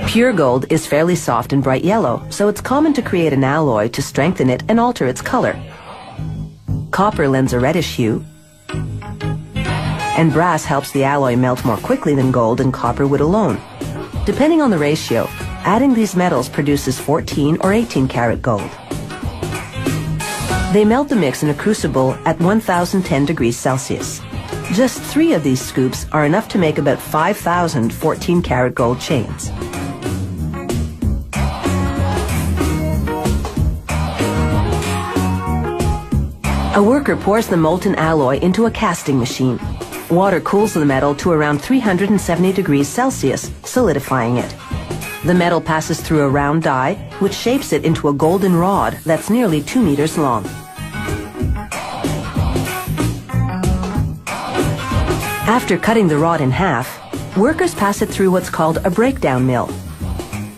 Pure gold is fairly soft and bright yellow, so it's common to create an alloy to strengthen it and alter its color. Copper lends a reddish hue, and brass helps the alloy melt more quickly than gold and copper would alone. Depending on the ratio, adding these metals produces 14 or 18 karat gold. They melt the mix in a crucible at 1010 degrees Celsius. Just 3 of these scoops are enough to make about 5,000 14-karat gold chains. A worker pours the molten alloy into a casting machine. Water cools the metal to around 370 degrees Celsius, solidifying it. The metal passes through a round die, which shapes it into a golden rod that's nearly 2 meters long. After cutting the rod in half, workers pass it through what's called a breakdown mill.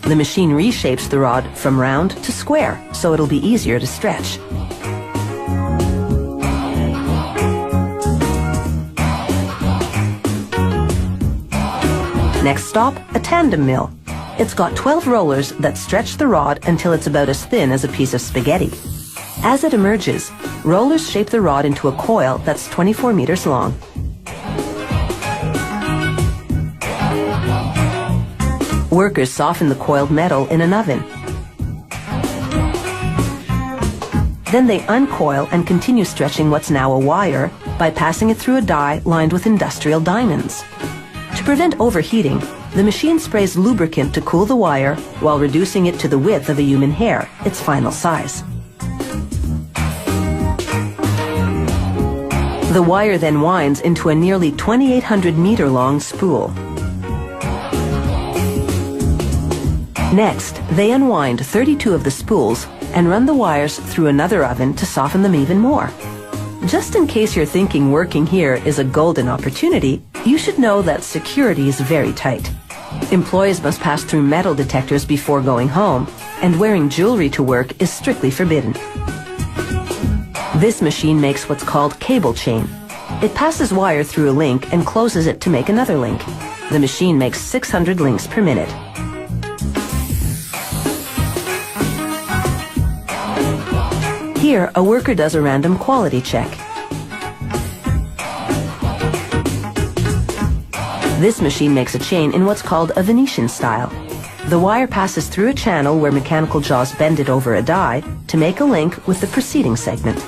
The machine reshapes the rod from round to square, so it'll be easier to stretch. Next stop, a tandem mill. It's got 12 rollers that stretch the rod until it's about as thin as a piece of spaghetti. As it emerges, rollers shape the rod into a coil that's 24 meters long. Workers soften the coiled metal in an oven. Then they uncoil and continue stretching what's now a wire by passing it through a die lined with industrial diamonds. To prevent overheating, the machine sprays lubricant to cool the wire while reducing it to the width of a human hair, its final size. The wire then winds into a nearly 2,800 meter long spool. Next, they unwind 32 of the spools and run the wires through another oven to soften them even more. Just in case you're thinking working here is a golden opportunity, you should know that security is very tight. Employees must pass through metal detectors before going home, and wearing jewelry to work is strictly forbidden. This machine makes what's called cable chain. It passes wire through a link and closes it to make another link. The machine makes 600 links per minute. Here, a worker does a random quality check. This machine makes a chain in what's called a Venetian style. The wire passes through a channel where mechanical jaws bend it over a die to make a link with the preceding segment.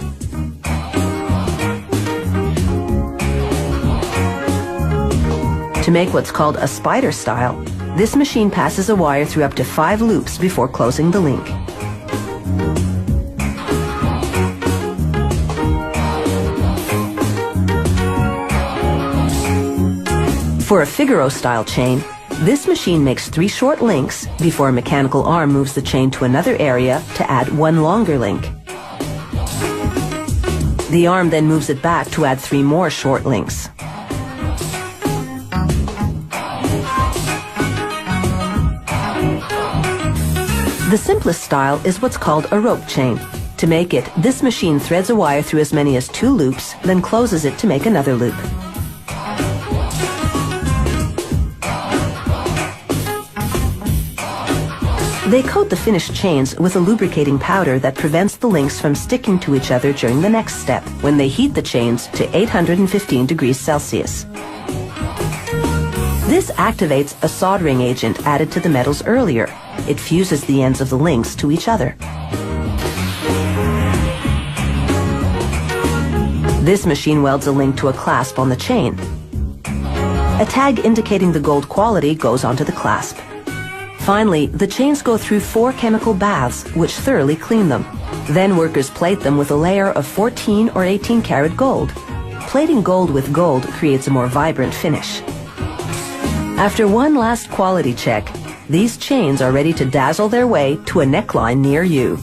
To make what's called a spider style, this machine passes a wire through up to 5 loops before closing the link. For a Figaro-style chain, this machine makes 3 short links before a mechanical arm moves the chain to another area to add 1 longer link. The arm then moves it back to add 3 more short links. The simplest style is what's called a rope chain. To make it, this machine threads a wire through as many as 2 loops, then closes it to make another loop. They coat the finished chains with a lubricating powder that prevents the links from sticking to each other during the next step, when they heat the chains to 815 degrees Celsius. This activates a soldering agent added to the metals earlier. It fuses the ends of the links to each other. This machine welds a link to a clasp on the chain. A tag indicating the gold quality goes onto the clasp. Finally, the chains go through 4 chemical baths, which thoroughly clean them. Then workers plate them with a layer of 14 or 18 karat gold. Plating gold with gold creates a more vibrant finish. After one last quality check, these chains are ready to dazzle their way to a neckline near you.